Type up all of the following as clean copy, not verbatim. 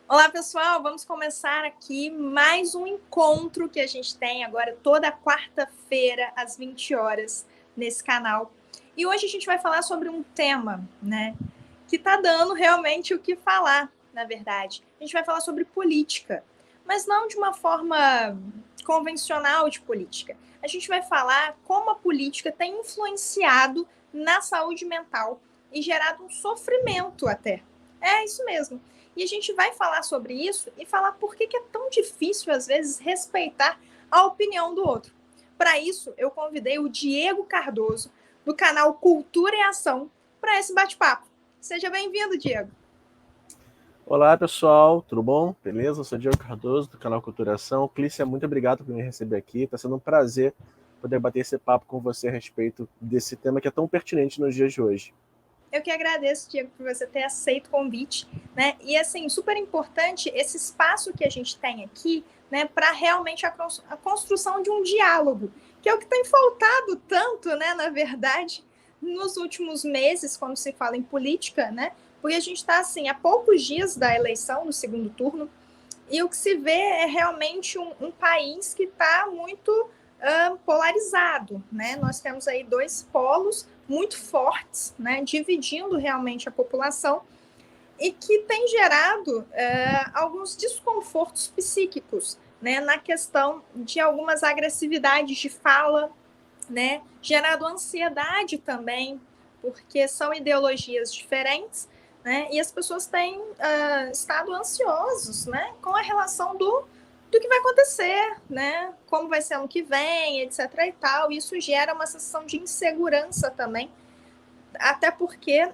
Olá, pessoal! Vamos começar aqui mais um encontro que a gente tem agora toda quarta-feira, às 20 horas, nesse canal. E hoje a gente vai falar sobre um tema, né, que está dando realmente o que falar, na verdade. A gente vai falar sobre política, mas não de uma forma convencional de política. A gente vai falar como a política tem influenciado na saúde mental e gerado um sofrimento até. É isso mesmo. E a gente vai falar sobre isso e falar por que é tão difícil, às vezes, respeitar a opinião do outro. Para isso, eu convidei o Diego Cardoso, do canal Cultura e Ação, para esse bate-papo. Seja bem-vindo, Diego. Olá, pessoal, tudo bom? Beleza? Eu sou o Diego Cardoso, do canal Culturação. Clícia, muito obrigado por me receber aqui. Está sendo um prazer poder bater esse papo com você a respeito desse tema que é tão pertinente nos dias de hoje. Eu que agradeço, Diego, por você ter aceito o convite, né? E assim, super importante esse espaço que a gente tem aqui, né, para realmente a construção de um diálogo, que é o que tem faltado tanto, né, na verdade, nos últimos meses, quando se fala em política, né? Porque a gente está assim, a poucos dias da eleição, no segundo turno, e o que se vê é realmente um país que está muito polarizado, né? Nós temos aí dois polos muito fortes, né? Dividindo realmente a população e que tem gerado alguns desconfortos psíquicos, né? Na questão de algumas agressividades de fala, né? Gerado ansiedade também, porque são ideologias diferentes, né? E as pessoas têm estado ansiosos, né? Com a relação do que vai acontecer, né? Como vai ser ano que vem, etc. e tal. Isso gera uma sensação de insegurança também, até porque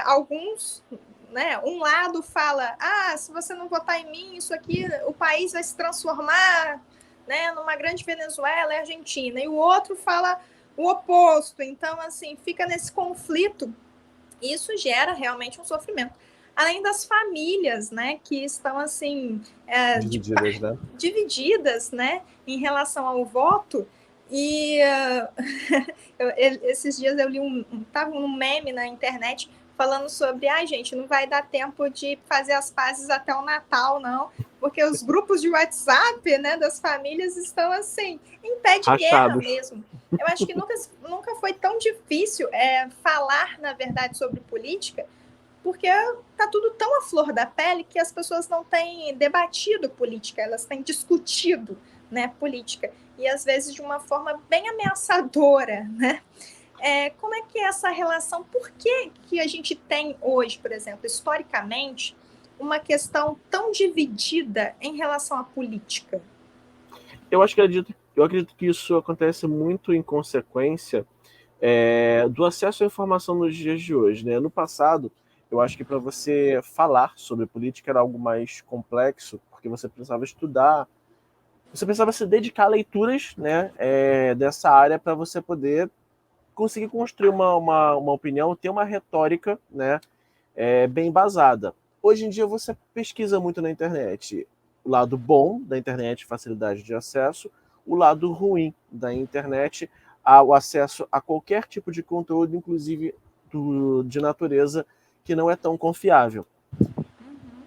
alguns, né? Um lado fala, se você não votar em mim, isso aqui, o país vai se transformar, né? Numa grande Venezuela e Argentina. E o outro fala o oposto. Então, assim, fica nesse conflito. Isso gera realmente um sofrimento. Além das famílias, né, que estão assim Divididas, né? divididas, né, em relação ao voto. E esses dias eu li tava um meme na internet falando sobre, gente, não vai dar tempo de fazer as pazes até o Natal, não, porque os grupos de WhatsApp, né, das famílias estão assim, em pé de guerra Rachados. mesmo. Eu acho que nunca foi tão difícil falar, na verdade, sobre política, porque está tudo tão à flor da pele que as pessoas não têm debatido política, elas têm discutido, né, política, e às vezes de uma forma bem ameaçadora, né? Como é que é essa relação? Por que a gente tem hoje, por exemplo, historicamente, uma questão tão dividida em relação à política? Eu acredito que isso acontece muito em consequência do acesso à informação nos dias de hoje, né? No passado, eu acho que para você falar sobre política era algo mais complexo, porque você precisava estudar, você precisava se dedicar a leituras, né, dessa área para você poder conseguir construir uma opinião, ter uma retórica, né, bem embasada. Hoje em dia você pesquisa muito na internet. O lado bom da internet, facilidade de acesso, o lado ruim da internet, o acesso a qualquer tipo de conteúdo, inclusive de natureza que não é tão confiável.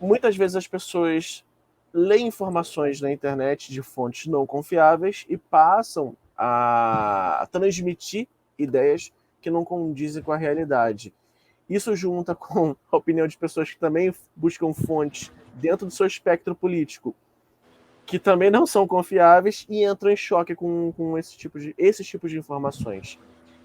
Muitas vezes as pessoas leem informações na internet de fontes não confiáveis e passam a transmitir ideias que não condizem com a realidade. Isso junta com a opinião de pessoas que também buscam fontes dentro do seu espectro político, que também não são confiáveis e entram em choque com esses tipos de informações.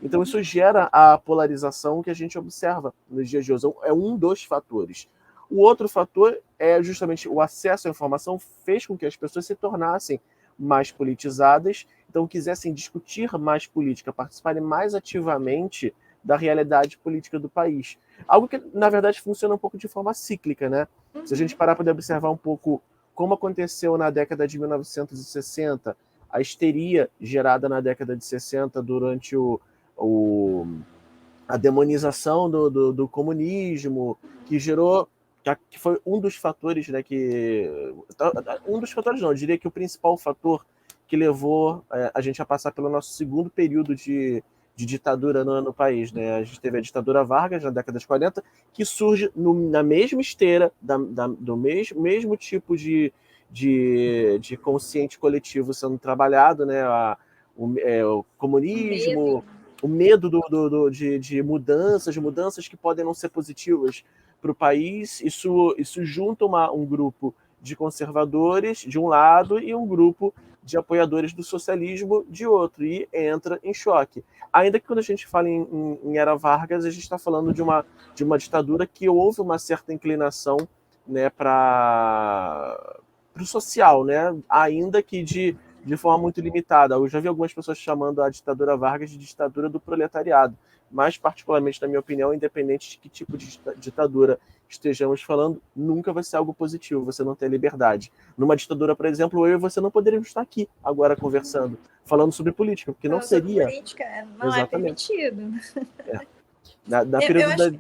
Então isso gera a polarização que a gente observa nos dias de hoje. É um dos fatores. O outro fator é justamente o acesso à informação fez com que as pessoas se tornassem mais politizadas, então quisessem discutir mais política, participarem mais ativamente da realidade política do país. Algo que, na verdade, funciona um pouco de forma cíclica, né? Se a gente parar para observar um pouco como aconteceu na década de 1960, a histeria gerada na década de 60 durante a demonização do comunismo, que gerou, que foi um dos fatores, né, um dos fatores não, eu diria que o principal fator que levou a gente a passar pelo nosso segundo período de ditadura no país, né? A gente teve a ditadura Vargas na década de 40, que surge na mesma esteira do mesmo tipo de consciente coletivo sendo trabalhado, né? O O medo. comunismo, o medo de mudanças que podem não ser positivas para o país. Isso junta um grupo de conservadores de um lado e um grupo de apoiadores do socialismo de outro, e entra em choque. Ainda que quando a gente fala em Era Vargas, a gente está falando de uma ditadura que houve uma certa inclinação, né, para o social, né, ainda que de forma muito limitada. Eu já vi algumas pessoas chamando a ditadura Vargas de ditadura do proletariado, mas particularmente, na minha opinião, independente de que tipo de ditadura estejamos falando, nunca vai ser algo positivo, você não ter liberdade. Numa ditadura, por exemplo, eu e você não poderíamos estar aqui agora conversando, falando sobre política, porque não Falando sobre seria... política, não é Exatamente. permitido. É. Na Eu período acho da... que...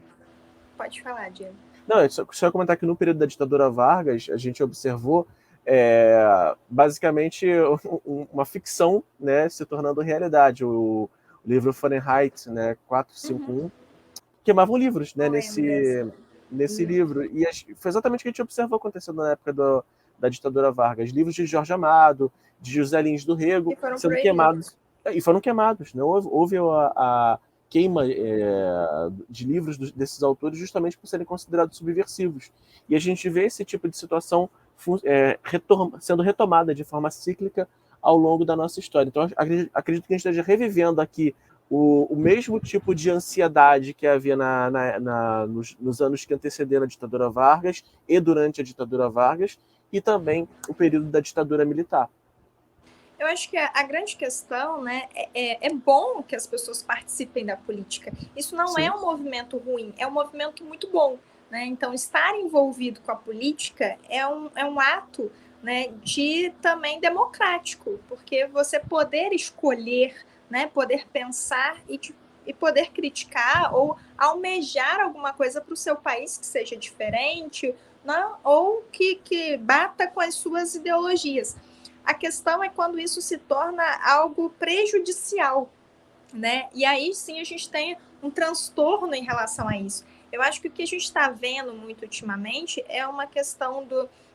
Pode falar, Diego. Não, eu só ia comentar que no período da ditadura Vargas, a gente observou basicamente uma ficção, né, se tornando realidade. O livro Fahrenheit, né, 451, queimavam livros, né, Não lembro dessa. nesse livro. E foi exatamente o que a gente observou acontecendo na época da ditadura Vargas. Livros de Jorge Amado, de José Lins do Rego, E foram sendo proibidos. queimados. E foram queimados. Né? Houve a queima de livros desses autores justamente por serem considerados subversivos. E a gente vê esse tipo de situação sendo retomada de forma cíclica ao longo da nossa história. Então, acredito que a gente esteja revivendo aqui o mesmo tipo de ansiedade que havia nos anos que antecederam a ditadura Vargas e durante a ditadura Vargas, e também o período da ditadura militar. Eu acho que a grande questão, né, é bom que as pessoas participem da política. Isso não é um movimento ruim, é um movimento muito bom. Né? Então, estar envolvido com a política é um ato, né, de também democrático, porque você poder escolher, né, poder pensar e poder criticar ou almejar alguma coisa para o seu país que seja diferente, não? Ou que bata com as suas ideologias. A questão é quando isso se torna algo prejudicial, né? E aí sim a gente tem um transtorno em relação a isso. Eu acho que o que a gente está vendo muito ultimamente é uma questão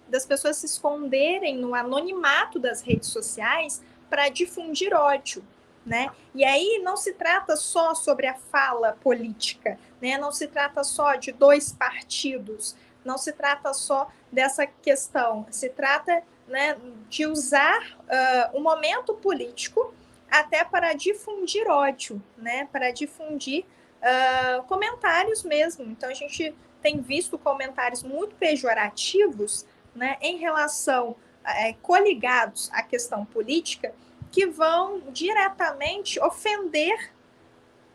das pessoas se esconderem no anonimato das redes sociais para difundir ódio, né? E aí não se trata só sobre a fala política, né? Não se trata só de dois partidos, não se trata só dessa questão, se trata, né, de usar um momento político até para difundir ódio, né? Para difundir comentários mesmo. Então, a gente tem visto comentários muito pejorativos, né, em relação, coligados à questão política, que vão diretamente ofender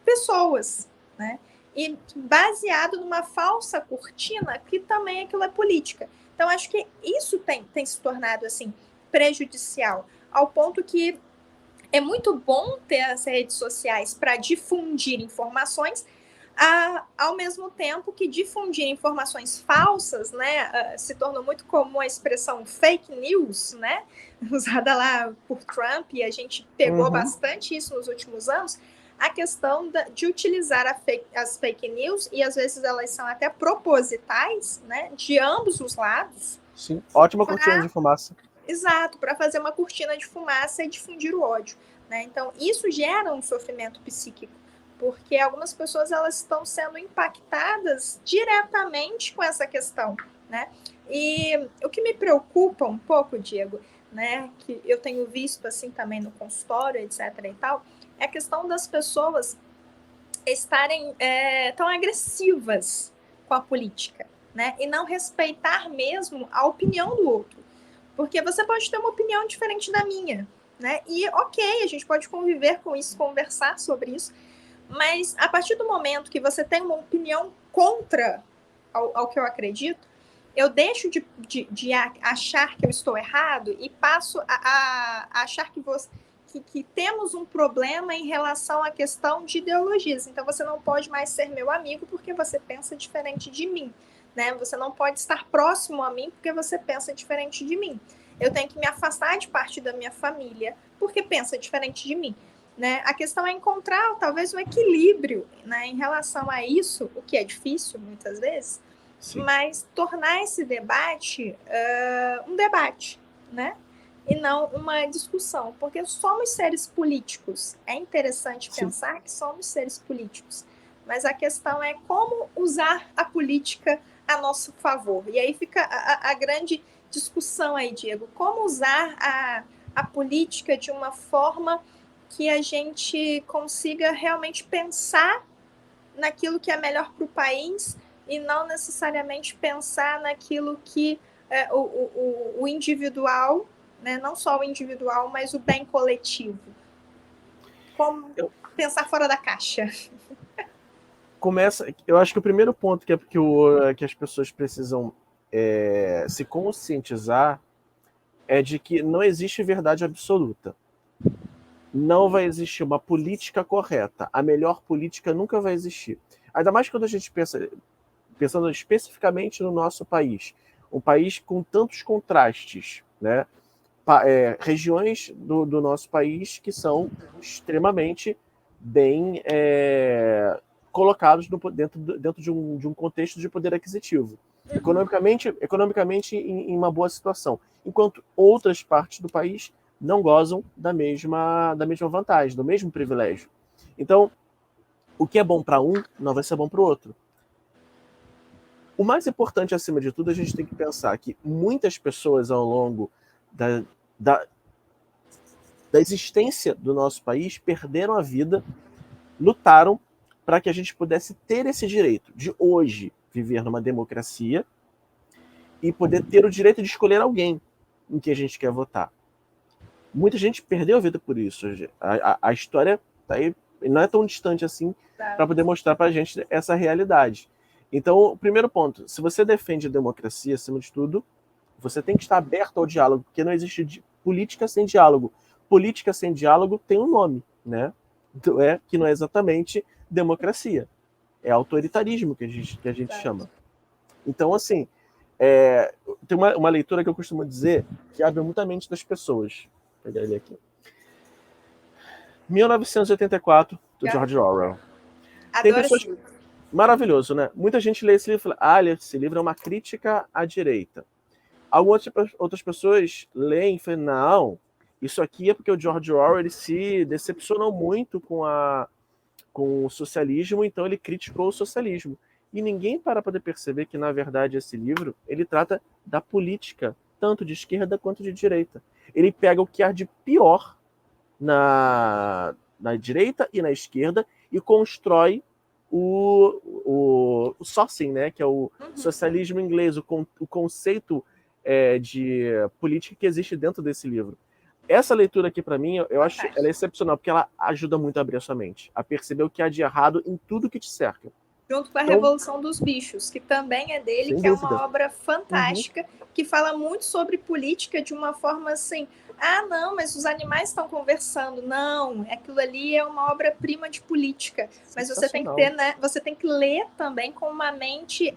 pessoas, né? E baseado numa falsa cortina que também aquilo é política. Então, acho que isso tem se tornado, assim, prejudicial, ao ponto que é muito bom ter as redes sociais para difundir informações, ao mesmo tempo que difundir informações falsas, né, se tornou muito comum a expressão fake news, né, usada lá por Trump, e a gente pegou bastante isso nos últimos anos, a questão de utilizar as fake news, e às vezes elas são até propositais, né, de ambos os lados. Sim, ótima cortina de fumaça. Exato, para fazer uma cortina de fumaça e difundir o ódio. Né? Então, isso gera um sofrimento psíquico, porque algumas pessoas elas estão sendo impactadas diretamente com essa questão. Né? E o que me preocupa um pouco, Diego, né, que eu tenho visto assim também no consultório, etc. e tal, é a questão das pessoas estarem tão agressivas com a política, né? E não respeitar mesmo a opinião do outro. Porque você pode ter uma opinião diferente da minha, né? E ok, a gente pode conviver com isso, conversar sobre isso, mas a partir do momento que você tem uma opinião contra ao que eu acredito, eu deixo de achar que eu estou errado e passo a achar que temos um problema em relação à questão de ideologias. Então, você não pode mais ser meu amigo porque você pensa diferente de mim. Né? Você não pode estar próximo a mim porque você pensa diferente de mim. Eu tenho que me afastar de parte da minha família porque pensa diferente de mim. né? A questão é encontrar talvez um equilíbrio, né, em relação a isso, o que é difícil muitas vezes, Sim. mas tornar esse debate um debate, né? E não uma discussão, porque somos seres políticos. É interessante Sim. pensar que somos seres políticos, mas a questão é como usar a política a nosso favor. E aí fica a grande discussão aí, Diego, como usar a política de uma forma que a gente consiga realmente pensar naquilo que é melhor para o país e não necessariamente pensar naquilo que o individual, né, não só o individual, mas o bem coletivo. Como pensar fora da caixa. Eu acho que o primeiro ponto que as pessoas precisam se conscientizar é de que não existe verdade absoluta. Não vai existir uma política correta. A melhor política nunca vai existir. Ainda mais quando a gente pensando especificamente no nosso país, um país com tantos contrastes, né? Regiões do nosso país que são extremamente bem colocados dentro de um contexto de poder aquisitivo. Economicamente em uma boa situação, enquanto outras partes do país não gozam da mesma vantagem, do mesmo privilégio. Então, o que é bom para um não vai ser bom para o outro. O mais importante, acima de tudo, a gente tem que pensar que muitas pessoas ao longo da existência do nosso país perderam a vida, lutaram para que a gente pudesse ter esse direito de hoje viver numa democracia e poder ter o direito de escolher alguém em que a gente quer votar. Muita gente perdeu a vida por isso. A história tá aí, não é tão distante assim para poder mostrar para a gente essa realidade. Então, o primeiro ponto, se você defende a democracia, acima de tudo, você tem que estar aberto ao diálogo, porque não existe política sem diálogo. Política sem diálogo tem um nome, né? Que não é exatamente democracia. É autoritarismo que a gente chama. Então, assim, tem uma leitura que eu costumo dizer que abre muito a mente das pessoas. Vou pegar ele aqui. 1984, do George Orwell. Tem pessoas... Maravilhoso, né? Muita gente lê esse livro e fala, esse livro é uma crítica à direita. Algumas outras pessoas leem e falam, não, isso aqui é porque o George Orwell ele se decepcionou muito com o socialismo, então ele criticou o socialismo. E ninguém para poder perceber que, na verdade, esse livro ele trata da política, tanto de esquerda quanto de direita. Ele pega o que há de pior na direita e na esquerda e constrói o Saussing, né, que é o socialismo inglês, o conceito de política que existe dentro desse livro. Essa leitura aqui, para mim, eu acho ela é excepcional, porque ela ajuda muito a abrir a sua mente, a perceber o que há de errado em tudo que te cerca. Junto com a Revolução dos Bichos, que também é dele, que é uma obra fantástica, que fala muito sobre política de uma forma assim, não, mas os animais estão conversando. Não, aquilo ali é uma obra-prima de política. Mas você tem que ter, né? Você tem que ler também com uma mente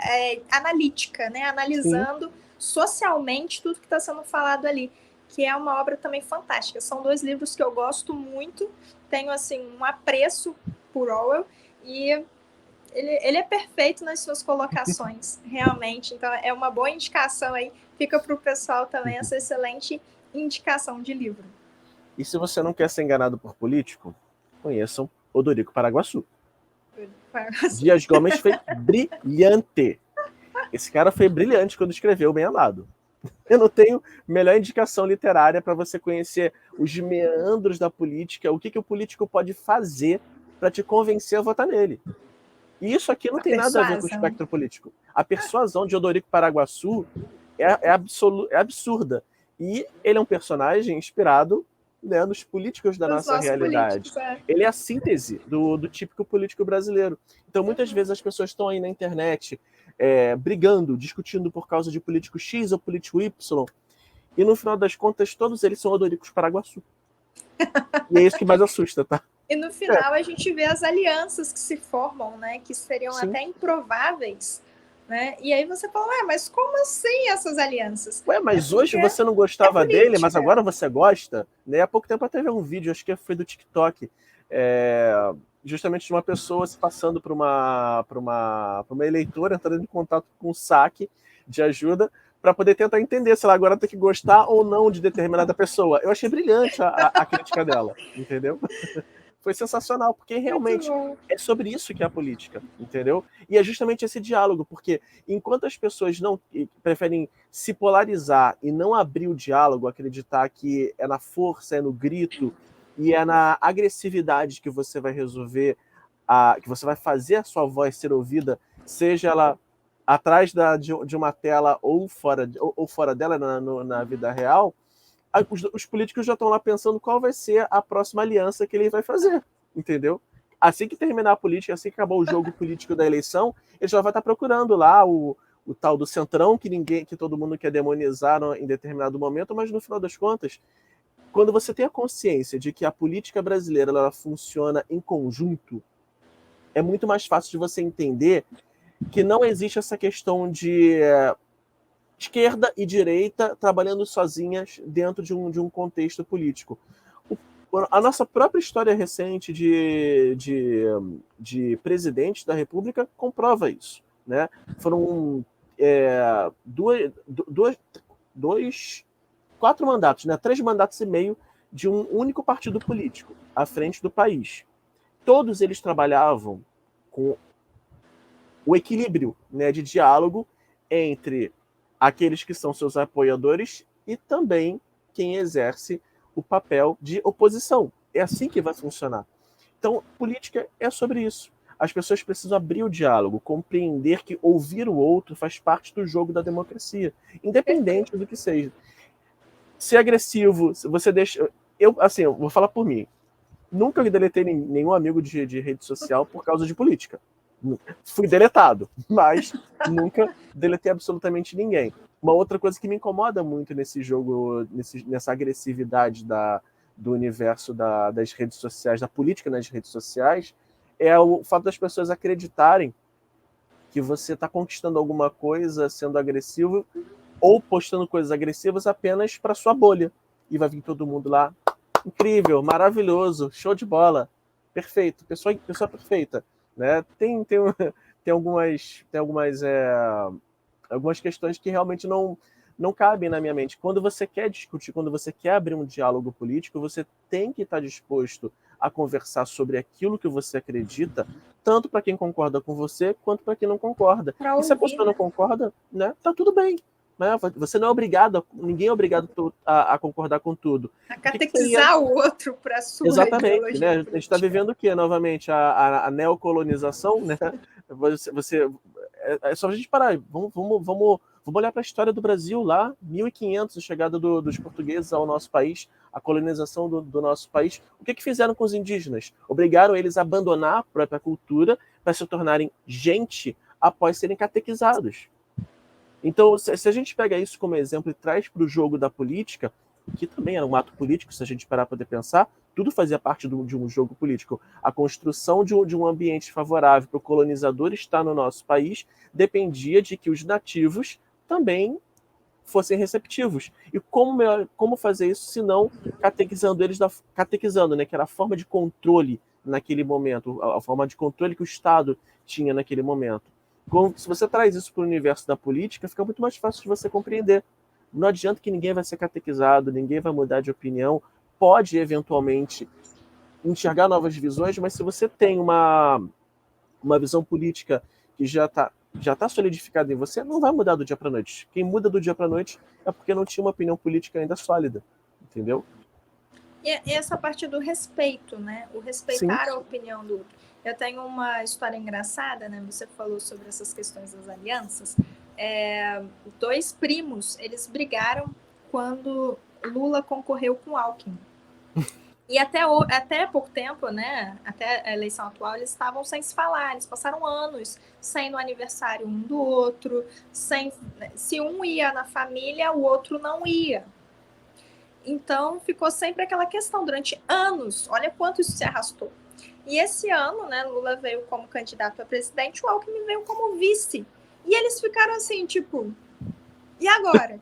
analítica, né? Analisando socialmente tudo que está sendo falado ali, que é uma obra também fantástica. São 2 livros que eu gosto muito, tenho assim um apreço por Orwell e ele é perfeito nas suas colocações, realmente. Então, é uma boa indicação aí. Fica para o pessoal também essa excelente indicação de livro. E se você não quer ser enganado por político, conheçam Odorico Paraguaçu. Dias Gomes foi brilhante. Esse cara foi brilhante quando escreveu Bem Amado. Eu não tenho melhor indicação literária para você conhecer os meandros da política, o que o político pode fazer para te convencer a votar nele. E isso aqui não tem nada a ver com o espectro político. A persuasão de Odorico Paraguaçu é absurda. E ele é um personagem inspirado, né, nos políticos da nossa realidade. Ele é a síntese do típico político brasileiro. Então, muitas vezes as pessoas estão aí na internet brigando, discutindo por causa de político X ou político Y. E no final das contas, todos eles são Odoricos Paraguaçu. E é isso que mais assusta, tá? E no final a gente vê as alianças que se formam, né? Que seriam até improváveis, né? E aí você fala, mas como assim essas alianças? Ué, mas hoje você não gostava dele, mas agora você gosta? Né? Há pouco tempo até vi um vídeo, acho que foi do TikTok, justamente de uma pessoa se passando por uma eleitora, entrando em contato com o saque de ajuda, para poder tentar entender se ela agora tem que gostar ou não de determinada pessoa. Eu achei brilhante a crítica dela, entendeu? Foi sensacional, porque realmente é sobre isso que é a política, entendeu? E é justamente esse diálogo, porque enquanto as pessoas não preferem se polarizar e não abrir o diálogo, acreditar que é na força, é no grito e é na agressividade que você vai resolver, que você vai fazer a sua voz ser ouvida, seja ela atrás de uma tela ou fora dela, na vida real, os políticos já estão lá pensando qual vai ser a próxima aliança que ele vai fazer, entendeu? Assim que terminar a política, assim que acabar o jogo político da eleição, ele já vai estar procurando lá o tal do centrão que todo mundo quer demonizar em determinado momento, mas no final das contas, quando você tem a consciência de que a política brasileira ela funciona em conjunto, é muito mais fácil de você entender que não existe essa questão de esquerda e direita trabalhando sozinhas dentro de um contexto político. A nossa própria história recente de presidente da República comprova isso. Né? Foram quatro mandatos, né? 3 mandatos e meio de um único partido político à frente do país. Todos eles trabalhavam com o equilíbrio, né, de diálogo entre aqueles que são seus apoiadores e também quem exerce o papel de oposição. É assim que vai funcionar. Então, política é sobre isso. As pessoas precisam abrir o diálogo, compreender que ouvir o outro faz parte do jogo da democracia, independente do que seja. Ser agressivo, você deixa... eu vou falar por mim. Nunca deletei nenhum amigo de rede social por causa de política. Fui deletado, mas nunca deletei absolutamente ninguém. Uma outra coisa que me incomoda muito nesse jogo, nessa agressividade do universo das redes sociais, da política nas redes sociais, é o fato das pessoas acreditarem que você está conquistando alguma coisa sendo agressivo ou postando coisas agressivas apenas para sua bolha. E vai vir todo mundo lá, incrível, maravilhoso, show de bola, perfeito, pessoa perfeita. Né? Tem algumas questões que realmente não cabem na minha mente. Quando você quer discutir, quando você quer abrir um diálogo político, você tem que estar disposto a conversar sobre aquilo que você acredita, tanto para quem concorda com você, quanto para quem não concorda. E se a pessoa não concorda, né, tá tudo bem. Né? Você não é obrigado, ninguém é obrigado a concordar com tudo. A catequizar o outro para a sua Exatamente, ideologia né? A gente está vivendo o quê? Novamente, a neocolonização, né? É só a gente parar. Vamos olhar para a história do Brasil lá, 1500, a chegada dos portugueses ao nosso país, a colonização do nosso país. O que fizeram com os indígenas? Obrigaram eles a abandonar a própria cultura para se tornarem gente após serem catequizados. Então, se a gente pega isso como exemplo e traz para o jogo da política, que também era um ato político, se a gente parar para poder pensar, tudo fazia parte de um jogo político. A construção de um ambiente favorável para o colonizador estar no nosso país dependia de que os nativos também fossem receptivos. E como fazer isso se não catequizando eles, catequizando, né, que era a forma de controle naquele momento, a forma de controle que o Estado tinha naquele momento. Se você traz isso para o universo da política, fica muito mais fácil de você compreender. Não adianta que ninguém vai ser catequizado, ninguém vai mudar de opinião, pode eventualmente enxergar novas visões, mas se você tem uma visão política que já está solidificada em você, não vai mudar do dia para a noite. Quem muda do dia para a noite é porque não tinha uma opinião política ainda sólida, entendeu? E essa parte do respeito, né? O respeitar Sim. a opinião do outro. Eu tenho uma história engraçada, né? Você falou sobre essas questões das alianças. 2 primos, eles brigaram quando Lula concorreu com Alckmin. E até pouco tempo, né? Até a eleição atual, eles estavam sem se falar. Eles passaram anos sem no aniversário um do outro, se um ia na família, o outro não ia. Então, ficou sempre aquela questão durante anos. Olha quanto isso se arrastou. E esse ano, né, Lula veio como candidato a presidente, o Alckmin veio como vice. E eles ficaram assim, tipo, e agora?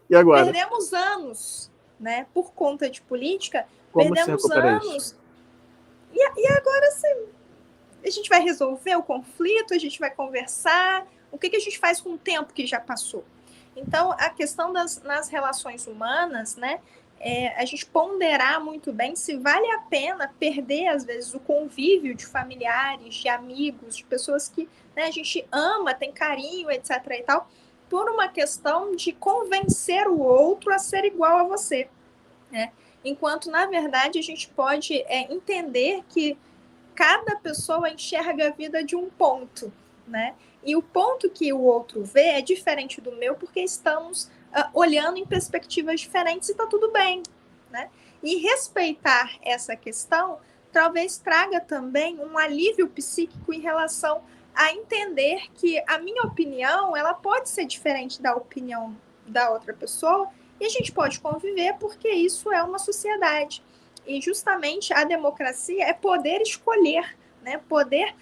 E agora? Perdemos anos, né? Por conta de política, Como se perdemos recupera isso? anos. E agora, assim, a gente vai resolver o conflito, a gente vai conversar. O que a gente faz com o tempo que já passou? Então, a questão nas relações humanas, né? A gente ponderar muito bem se vale a pena perder, às vezes, o convívio de familiares, de amigos, de pessoas que, né, a gente ama, tem carinho, etc. e tal, por uma questão de convencer o outro a ser igual a você, né? Enquanto, na verdade, a gente pode entender que cada pessoa enxerga a vida de um ponto, né? E o ponto que o outro vê é diferente do meu porque estamos olhando em perspectivas diferentes e está tudo bem, né? E respeitar essa questão talvez traga também um alívio psíquico em relação a entender que a minha opinião ela pode ser diferente da opinião da outra pessoa e a gente pode conviver porque isso é uma sociedade. E justamente a democracia é poder escolher, né? Poder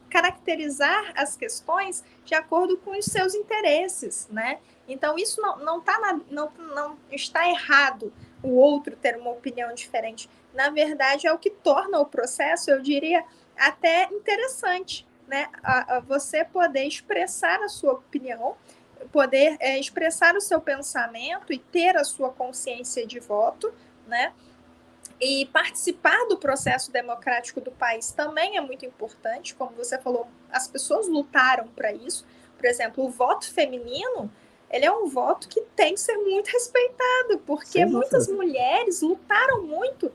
caracterizar as questões de acordo com os seus interesses, né? Então, isso não está errado o outro ter uma opinião diferente. Na verdade, é o que torna o processo, eu diria, até interessante, né? Você poder expressar a sua opinião, poder expressar o seu pensamento e ter a sua consciência de voto, né? E participar do processo democrático do país também é muito importante, como você falou, as pessoas lutaram para isso. Por exemplo, o voto feminino, ele é um voto que tem que ser muito respeitado, porque muitas mulheres lutaram muito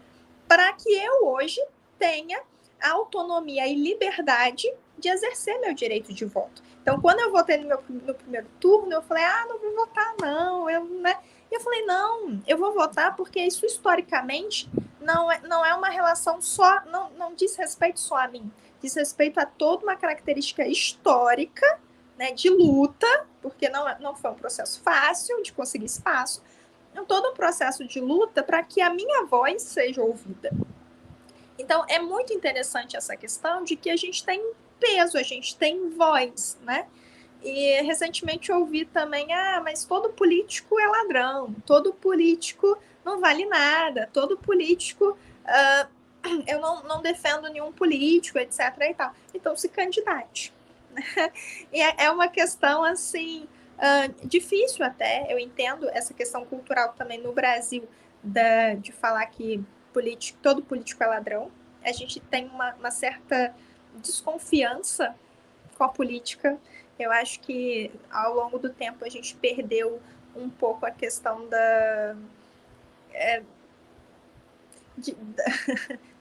para que eu hoje tenha autonomia e liberdade de exercer meu direito de voto. Então, quando eu votei no primeiro turno, eu falei, não vou votar não, né? E eu falei, não, eu vou votar porque isso historicamente não é uma relação só, não diz respeito só a mim, diz respeito a toda uma característica histórica, né, de luta, porque não foi um processo fácil de conseguir espaço, todo um processo de luta para que a minha voz seja ouvida. Então, é muito interessante essa questão de que a gente tem peso, a gente tem voz, né? E recentemente eu ouvi também, mas todo político é ladrão, todo político não vale nada, todo político, eu não defendo nenhum político, etc. e tal. Então se candidate. E é uma questão, assim, difícil até, eu entendo essa questão cultural também no Brasil, de falar que todo político é ladrão. A gente tem uma certa desconfiança com a política. Eu acho que ao longo do tempo a gente perdeu um pouco a questão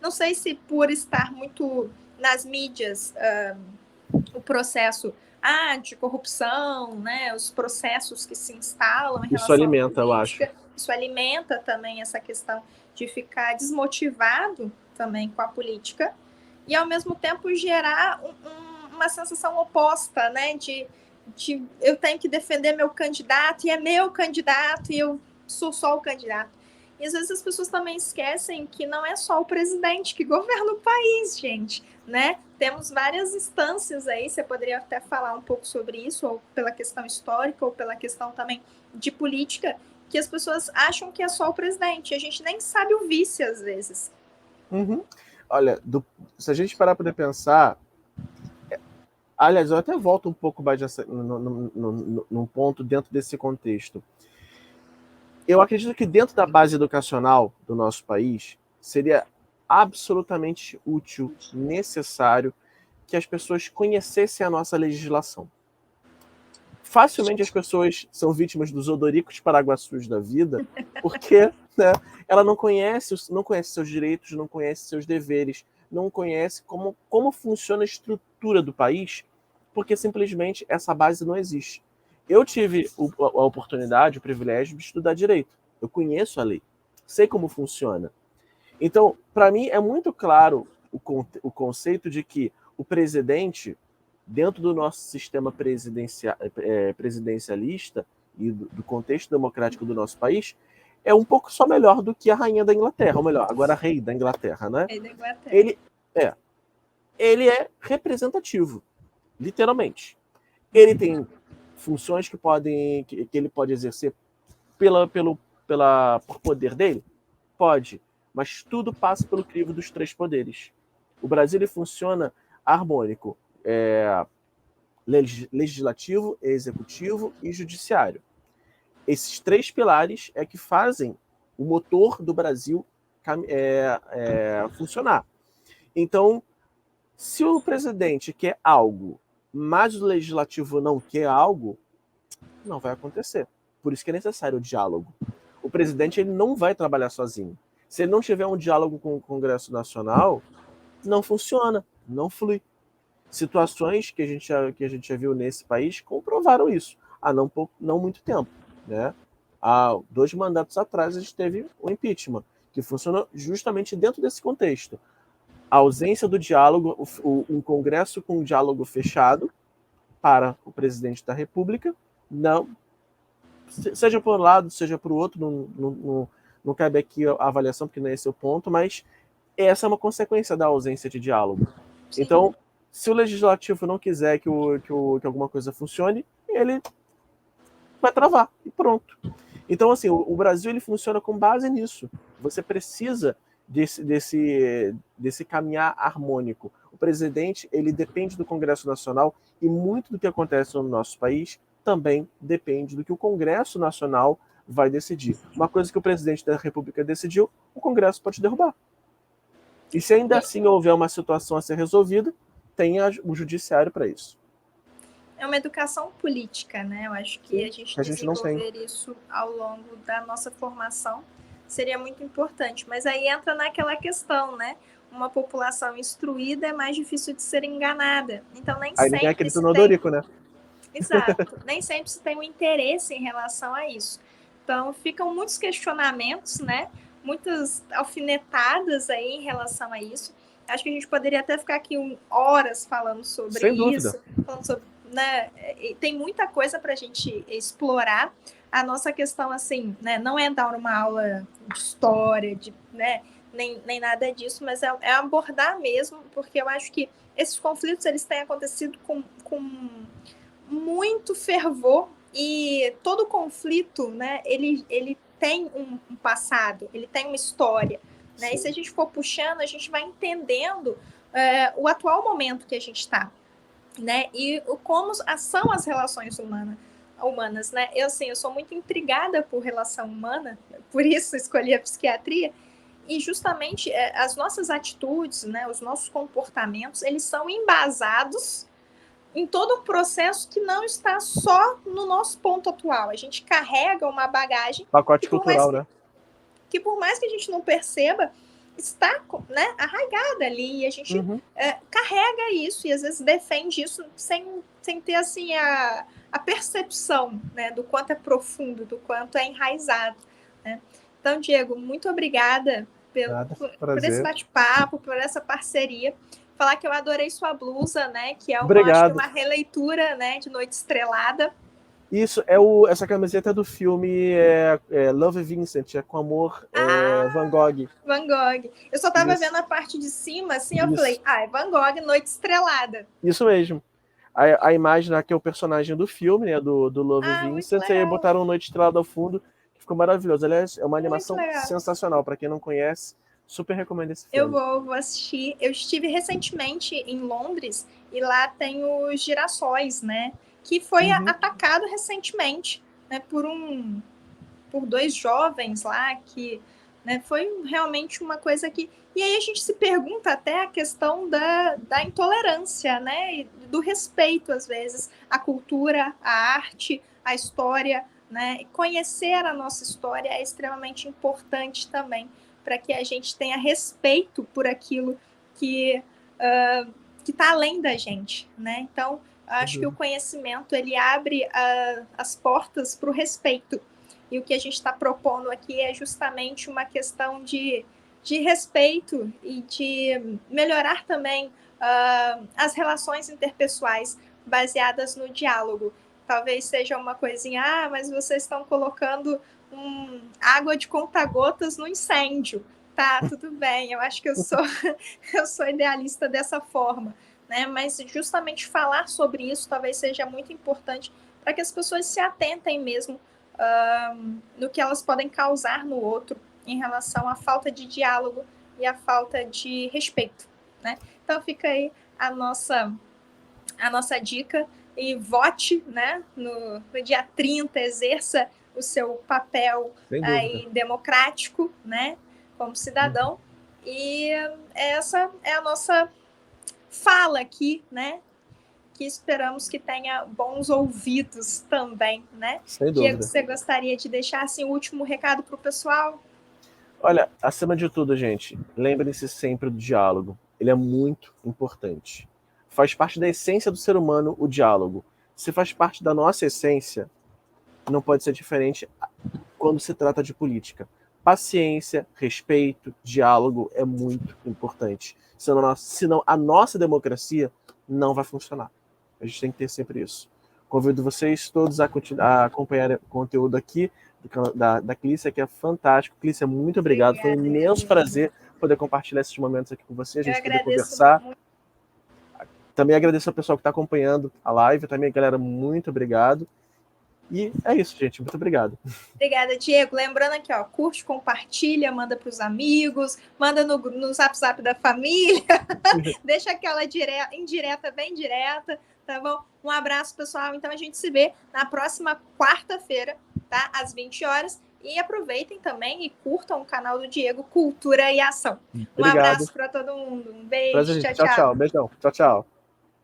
não sei se por estar muito nas mídias o processo de corrupção, né, os processos que se instalam em relação à política. Eu acho. Isso alimenta também essa questão de ficar desmotivado também com a política e ao mesmo tempo gerar uma sensação oposta, né, de eu tenho que defender meu candidato e é meu candidato e eu sou só o candidato. E às vezes as pessoas também esquecem que não é só o presidente que governa o país, gente, né? Temos várias instâncias aí, você poderia até falar um pouco sobre isso, ou pela questão histórica, ou pela questão também de política, que as pessoas acham que é só o presidente. A gente nem sabe o vice, às vezes. Uhum. Olha, se a gente parar para pensar, aliás, eu até volto um pouco mais num ponto dentro desse contexto. Eu acredito que dentro da base educacional do nosso país, seria absolutamente útil, necessário, que as pessoas conhecessem a nossa legislação. Facilmente as pessoas são vítimas dos odoricos paraguaçus da vida, porque né, ela não conhece seus direitos, não conhece seus deveres, não conhece como funciona a estrutura do país, porque simplesmente essa base não existe. Eu tive a oportunidade, o privilégio de estudar direito. Eu conheço a lei, sei como funciona. Então, para mim, é muito claro o conceito de que o presidente, dentro do nosso sistema presidencialista e do contexto democrático do nosso país, é um pouco só melhor do que a rainha da Inglaterra, ou melhor, agora rei da Inglaterra, né? Rei da Inglaterra. Ele é representativo, literalmente. Ele tem funções que ele pode exercer por poder dele? Pode, mas tudo passa pelo crivo dos três poderes. O Brasil ele funciona harmônico, legislativo, executivo e judiciário. Esses três pilares é que fazem o motor do Brasil funcionar. Então, se o presidente quer algo, mas o legislativo não quer algo, não vai acontecer. Por isso que é necessário o diálogo. O presidente ele não vai trabalhar sozinho. Se ele não tiver um diálogo com o Congresso Nacional, não funciona, não flui. Situações que a gente já viu nesse país comprovaram isso há não muito tempo. Né? Há 2 mandatos atrás a gente teve o impeachment, que funcionou justamente dentro desse contexto. A ausência do diálogo, um Congresso com um diálogo fechado para o presidente da República, não, seja por um lado, seja por outro, não cabe aqui a avaliação, porque não é esse o ponto, mas essa é uma consequência da ausência de diálogo. Sim. Então, se o legislativo não quiser que alguma coisa funcione, ele vai travar, e pronto. Então, assim, o Brasil ele funciona com base nisso. Você precisa desse caminhar harmônico. O presidente ele depende do Congresso Nacional e muito do que acontece no nosso país também depende do que o Congresso Nacional vai decidir. Uma coisa que o presidente da República decidiu, o Congresso pode derrubar. E se ainda assim houver uma situação a ser resolvida, tem o judiciário para isso. É uma educação política, né? Eu acho que a gente desenvolver isso ao longo da nossa formação seria muito importante. Mas aí entra naquela questão, né? Uma população instruída é mais difícil de ser enganada. Então, nem aí sempre acredita no Dorico, né? Exato. Nem sempre se tem um interesse em relação a isso. Então, ficam muitos questionamentos, né? Muitas alfinetadas aí em relação a isso. Acho que a gente poderia até ficar aqui horas falando sobre Sem dúvida. isso. Falando sobre, né? Tem muita coisa para a gente explorar. A nossa questão, assim, né? Não é dar uma aula de história, né? Nem nada disso, mas é abordar mesmo, porque eu acho que esses conflitos eles têm acontecido com muito fervor, e todo conflito, né, ele tem um passado, ele tem uma história, né? E se a gente for puxando, a gente vai entendendo o atual momento que a gente está, né? E como são as relações humanas, né? Eu sou muito intrigada por relação humana, por isso escolhi a psiquiatria, e justamente as nossas atitudes, né, os nossos comportamentos, eles são embasados em todo um processo que não está só no nosso ponto atual. A gente carrega uma bagagem... Pacote cultural, né? Que por mais que a gente não perceba, está, né, arraigada ali, e a gente carrega isso, e às vezes defende isso sem ter, assim, a percepção, né, do quanto é profundo, do quanto é enraizado, né? Então, Diego, muito obrigada por esse bate-papo, por essa parceria. Falar que eu adorei sua blusa, né? Que é acho que uma releitura, né, de Noite Estrelada. Isso, essa camiseta é do filme Love Vincent, com amor, Van Gogh. Van Gogh. Eu só tava vendo a parte de cima, assim, eu falei, é Van Gogh, Noite Estrelada. Isso mesmo. A imagem aqui é o personagem do filme, né, do Love Vincent, e aí botaram Noite Estrelada ao fundo, que ficou maravilhoso. Aliás, é uma animação sensacional, para quem não conhece. Super recomendo esse filme. Eu vou assistir. Eu estive recentemente em Londres e lá tem os girassóis, né? Que foi atacado recentemente, né? Por 2 jovens lá que, né? Foi realmente uma coisa que... E aí a gente se pergunta até a questão da intolerância, né? E do respeito, às vezes, à cultura, à arte, à história, né? E conhecer a nossa história é extremamente importante também, para que a gente tenha respeito por aquilo que está além da gente, né? Então, acho que o conhecimento ele abre as portas para o respeito. E o que a gente está propondo aqui é justamente uma questão de respeito e de melhorar também as relações interpessoais baseadas no diálogo. Talvez seja uma coisinha, mas vocês estão colocando água de conta-gotas no incêndio. Tá, tudo bem, eu acho que eu sou idealista dessa forma, né? Mas justamente falar sobre isso talvez seja muito importante para que as pessoas se atentem mesmo no que elas podem causar no outro em relação à falta de diálogo e à falta de respeito, né? Então fica aí a nossa dica e vote, né, no dia 30, exerça o seu papel aí democrático, né, como cidadão. E essa é a nossa fala aqui, né, que esperamos que tenha bons ouvidos também, né? Sem Diego, dúvida. você gostaria de deixar assim, o último recado para o pessoal? Olha, acima de tudo, gente, lembrem-se sempre do diálogo. Ele é muito importante. Faz parte da essência do ser humano o diálogo. Se faz parte da nossa essência, não pode ser diferente quando se trata de política. Paciência, respeito, diálogo é muito importante. Senão a nossa democracia não vai funcionar. A gente tem que ter sempre isso. Convido vocês todos a acompanhar o conteúdo aqui da Clícia, que é fantástico. Clícia, muito obrigado. Obrigada, foi um imenso prazer poder compartilhar esses momentos aqui com você, a gente poder conversar. Muito. Também agradeço ao pessoal que está acompanhando a live. Também, galera, muito obrigado. E é isso, gente. Muito obrigado. Obrigada, Diego. Lembrando aqui, ó, curte, compartilha, manda para os amigos, manda no zap da família, deixa aquela indireta bem direta, tá bom? Um abraço, pessoal. Então a gente se vê na próxima quarta-feira, tá? Às 20 horas. E aproveitem também e curtam o canal do Diego, Cultura e Ação. Obrigado. Um abraço para todo mundo. Um beijo. Prazer, tchau, tchau. Beijão. Tchau, tchau.